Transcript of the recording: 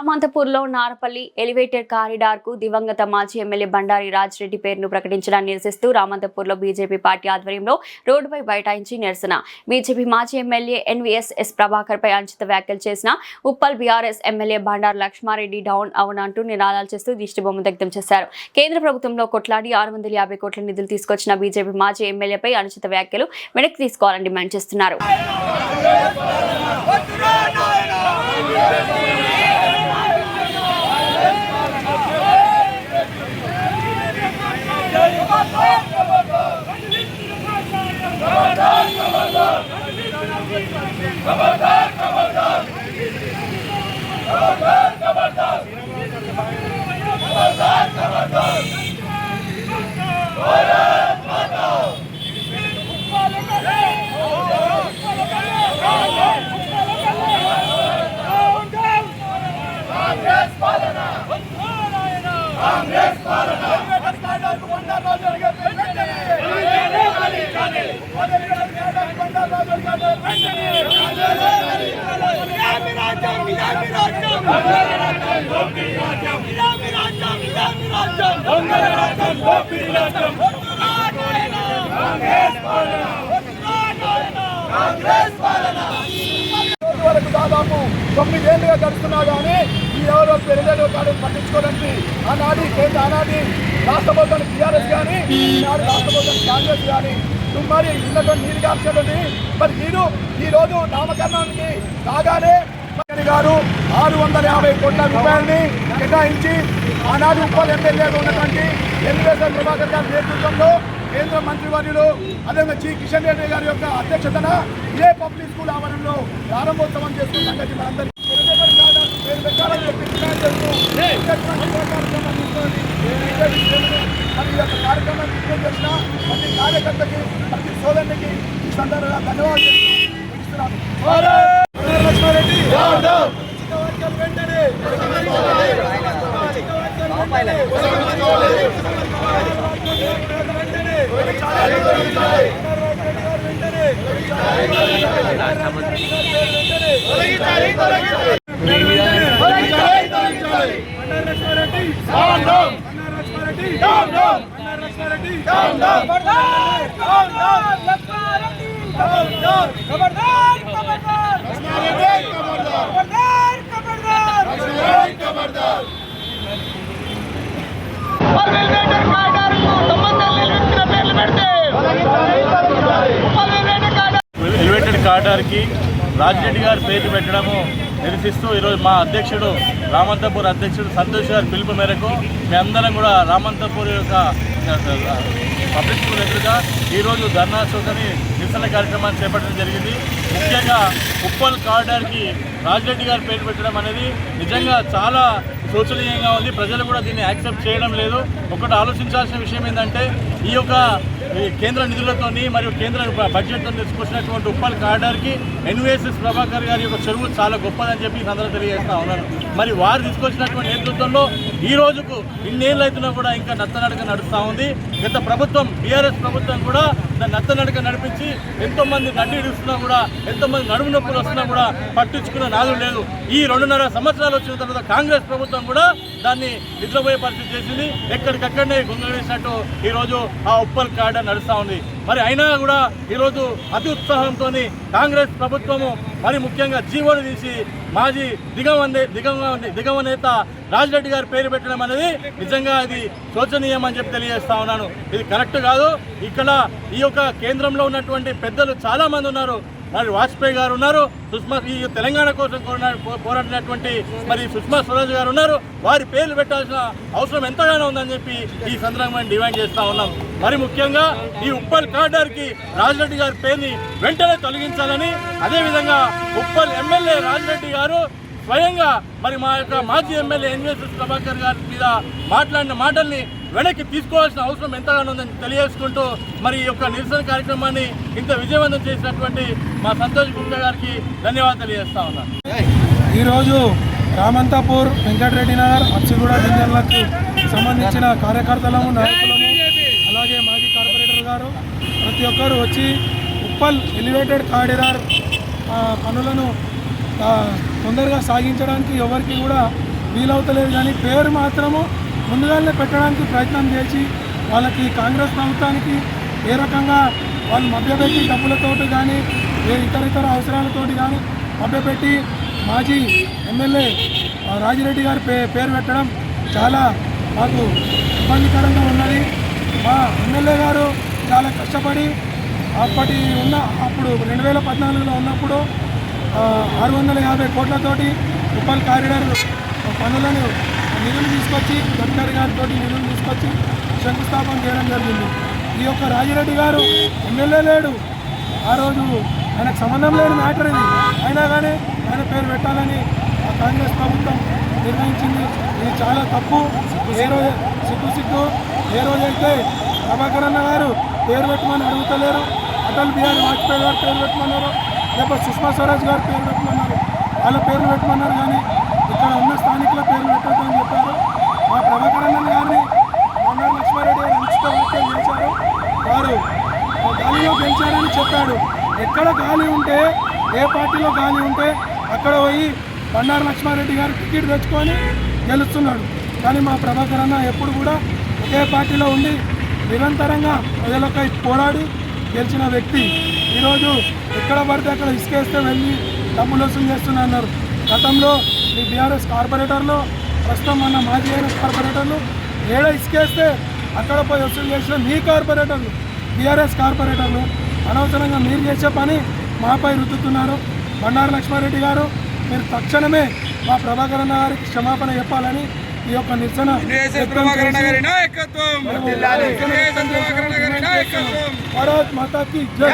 రామంతపూర్లో Narapally elevated corridor కు దివంగత మాజీ ఎమ్మెల్యే బండారి రాజిరెడ్డి పేరును ప్రకటించడాన్ని నిరసిస్తూ రామంతపూర్లో బీజేపీ పార్టీ ఆధ్వర్యంలో రోడ్డుపై బైఠాయించి నిరసన. బీజేపీ మాజీ ఎమ్మెల్యే ఎన్వీఎస్ ప్రభాకర్ పై అనుచిత వ్యాఖ్యలు చేసిన Uppal BRS MLA Bandaru Lakshma Reddy down అవునంటూ నినాదాలు చేస్తూ దిష్టిబొమ్మ దగ్ధం చేశారు. కేంద్ర ప్రభుత్వంలో కొట్లాడి 650 కోట్ల నిధులు తీసుకొచ్చిన బీజేపీ మాజీ ఎమ్మెల్యేపై అనుచిత వ్యాఖ్యలు వెనక్కి తీసుకోవాలని డిమాండ్ చేస్తున్నారు. దాదాపు 9 ఏళ్లుగా గడుస్తున్నా కానీ ఈ ఎవరో పెరిగేదో కాదు పట్టించుకోవడానికి ఆనాటి రాష్ట్ర ప్రభుత్వం టీఆర్ఎస్ కానీ ఈనాడు రాష్ట్ర ప్రభుత్వం కాంగ్రెస్ కానీ మరి ఉన్నటువంటి నీరు కాల్చేదండి. మరి మీరు ఈరోజు నామకరణానికి కాగానే గారు 650 కోట్ల రూపాయలని కేటాయించి ఆనాడు ఉప్పల్ ఎమ్మెల్యేగా ఉన్నటువంటి ఎన్వీఎస్ ప్రభాకర్ గారి నేతృత్వంలో కేంద్ర మంత్రివర్యులు అదేవిధంగా జి కిషన్ రెడ్డి గారి యొక్క అధ్యక్షతన ఏ పబ్లిక్ స్కూల్ ఆవరణలో ప్రారంభోత్సవం చేస్తున్న సంగతి మనందరికీ పేరు పెట్టాలని చెప్పి డిమాండ్ చేస్తూ ఈ యొక్క కార్యక్రమాన్ని విజయం చేసిన ప్రతి కార్యకర్తకి ప్రతి సోదరునికి ఈ సందర్భంగా ధన్యవాదాలు ముగిస్తున్నాను. లక్ష్మారెడ్డి వెంటనే ఎలివేటెడ్ కారిడార్కి రాజిరెడ్డి గారి పేరు పెట్టడము నిరసిస్తూ ఈరోజు మా అధ్యక్షుడు రామంతపూర్ అధ్యక్షుడు సంతోష్ గారి పిలుపు మేరకు మేమందరం కూడా రామంతపూర్ యొక్క పబ్లిక్ స్కూల్ ఎదురుగా ఈరోజు ధర్నా చౌకని నిరసన కార్యక్రమాన్ని చేపట్టడం జరిగింది. ముఖ్యంగా ఉప్పల్ కారిడార్కి రాజిరెడ్డి గారి పేరు పెట్టడం అనేది నిజంగా చాలా శోచనీయంగా ఉంది. ప్రజలు కూడా దీన్ని యాక్సెప్ట్ చేయడం లేదు. ఒకటి ఆలోచించాల్సిన విషయం ఏంటంటే ఈ యొక్క కేంద్ర నిధులతోని మరియు కేంద్ర బడ్జెట్తో తీసుకొచ్చినటువంటి ఉప్పల్ కారిడార్కి ఎన్వీఎస్ ప్రభాకర్ గారి యొక్క చెరువు చాలా గొప్పదని చెప్పి అందరూ తెలియజేస్తా ఉన్నారు. మరి వారు తీసుకొచ్చినటువంటి నేతృత్వంలో ఈ రోజుకు ఇన్నేళ్ళు అవుతున్నా కూడా ఇంకా నత్తనడక నడుస్తూ ఉంది. గత ప్రభుత్వం బీఆర్ఎస్ ప్రభుత్వం కూడా దాన్ని నత్తనడక నడిపించి ఎంతోమంది నడ్డి ఇడుస్తున్నా కూడా ఎంతోమంది నడుము నొప్పులు వస్తున్నా కూడా పట్టించుకున్న నాదులు లేదు. ఈ 2.5 సంవత్సరాలు వచ్చిన తర్వాత కాంగ్రెస్ ప్రభుత్వం కూడా దాన్ని నిద్రపోయే పరిస్థితి చేసింది. ఎక్కడికక్కడనే గుంగవేసినట్టు ఈరోజు ఆ ఉప్పల్ కారిడార్ నడుస్తూ ఉంది. మరి అయినా కూడా ఈరోజు అతి ఉత్సాహంతో కాంగ్రెస్ ప్రభుత్వము మరి ముఖ్యంగా జీవోను తీసి మాజీ దిగవ నేత రాజిరెడ్డి గారి పేరు పెట్టడం అనేది నిజంగా ఇది శోచనీయం అని చెప్పి తెలియజేస్తా ఉన్నాను. ఇది కరెక్ట్ కాదు. ఇక్కడ ఈ యొక్క కేంద్రంలో ఉన్నటువంటి పెద్దలు చాలామంది ఉన్నారు. మరి వాజ్పేయి గారు ఉన్నారు, ఈ తెలంగాణ కోసం పోరాడినటువంటి మరి సుష్మా స్వరాజ్ గారు ఉన్నారు. వారి పేర్లు పెట్టాల్సిన అవసరం ఎంతగానో ఉందని చెప్పి ఈ సందర్భంగా డిమాండ్ చేస్తూ ఉన్నాం. మరి ముఖ్యంగా ఈ ఉప్పల్ కారిడార్కి రాజిరెడ్డి గారి పేరుని వెంటనే తొలగించాలని, అదేవిధంగా ఉప్పల్ ఎమ్మెల్యే రాజిరెడ్డి గారు స్వయంగా మరి మా యొక్క మాజీ ఎమ్మెల్యే ఎన్వీఎస్ ప్రభాకర్ గారి మీద మాట్లాడిన మాటల్ని వెనక్కి తీసుకోవాల్సిన అవసరం ఎంతగానో ఉందని తెలియజేసుకుంటూ మరి ఈ యొక్క నిరసన కార్యక్రమాన్ని ఇంత విజయవంతం చేసినటువంటి మా సంతోష్ గుప్తా గారికి ధన్యవాదాలు తెలియజేస్తా ఉన్నాను. ఈరోజు రామంతపూర్, వెంకటరెడ్డి నగర్, అచ్చిగూడ డివిజన్లకు సంబంధించిన కార్యకర్తలము, నాయకులము, అలాగే మాజీ కార్పొరేటర్ గారు ప్రతి ఒక్కరు వచ్చి ఉప్పల్ ఎలివేటెడ్ కారిడార్ పనులను తొందరగా సాగించడానికి ఎవరికి కూడా వీలవుతలేదు. కానీ పేరు మాత్రము ముందుగానే పెట్టడానికి ప్రయత్నం చేసి వాళ్ళకి కాంగ్రెస్ ప్రభుత్వానికి ఏ రకంగా వాళ్ళు మభ్యపెట్టి డబ్బులతోటి కానీ ఇతర అవసరాలతోటి కానీ మభ్యపెట్టి మాజీ ఎమ్మెల్యే రాజిరెడ్డి గారి పేరు పెట్టడం చాలా మాకు ఇబ్బందికరంగా ఉన్నది. మా ఎమ్మెల్యే గారు చాలా కష్టపడి అప్పుడు 2014లో ఉన్నప్పుడు 650 కోట్లతోటి ఉప్పల్ కారిడార్ పనులను నిధులు తీసుకొచ్చి గడ్కరీ గారితో నిధులు తీసుకొచ్చి శంకుస్థాపన చేయడం జరిగింది. ఈ యొక్క రాజిరెడ్డి గారు ఎమ్మెల్యే లేడు, ఆ రోజు ఆయనకు సంబంధం లేని మ్యాటర్ ఇది. అయినా కానీ ఆయన పేరు పెట్టాలని కాంగ్రెస్ ప్రభుత్వం నిర్ణయించింది. ఇది చాలా తప్పు. ఏ రోజు సిగ్గు ఏ రోజైతే ప్రభాకర్ అన్న గారు పేరు పెట్టమని అడుగుతలేరు, అటల్ బిహారీ వాజ్పేయి గారు పేరు పెట్టమన్నారు, లేకపోతే సుష్మా స్వరాజ్ గారు పేరు పెట్టమన్నారు, వాళ్ళ పేర్లు పెట్టమన్నారు. కానీ ఇక్కడ ఉన్న స్థానికుల పేర్లు పెట్టద్దని చెప్పారు. మా ప్రభాకర్ అన్న గారిని బండారు లక్ష్మారెడ్డి గారు అనుచిత వ్యాఖ్యలు చేశారు. వారు గాలిలో గెలిచారని చెప్పాడు. ఎక్కడ గాలి ఉంటే, ఏ పార్టీలో గాలి ఉంటే అక్కడ పోయి బండారు లక్ష్మారెడ్డి గారు టికెట్ తెచ్చుకొని గెలుస్తున్నాడు. కానీ మా ప్రభాకర్ అన్న ఎప్పుడు కూడా ఒకే పార్టీలో ఉండి నిరంతరంగా ప్రజలకై పోరాడి గెలిచిన వ్యక్తి. ఈరోజు ఎక్కడ పడితే అక్కడ ఇసుకేస్తే వెళ్ళి డబ్బులు వసూలు చేస్తున్నా అన్నారు. గతంలో ఈ బీఆర్ఎస్ కార్పొరేటర్లు, ప్రస్తుతం మన మాజీ అయిన కార్పొరేటర్లు ఏడ ఇసుకేస్తే అక్కడ పోయి వసూలు చేసిన మీ కార్పొరేటర్లు, బీఆర్ఎస్ కార్పొరేటర్లు అనవసరంగా మీరు చేసే పని మాపై రుద్దుతున్నారు. బండారు లక్ష్మారెడ్డి గారు మీరు తక్షణమే మా ప్రభాకర్ అన్న గారికి క్షమాపణ చెప్పాలని ఈ యొక్క నిరసన భారత్ మాతా కీ జై.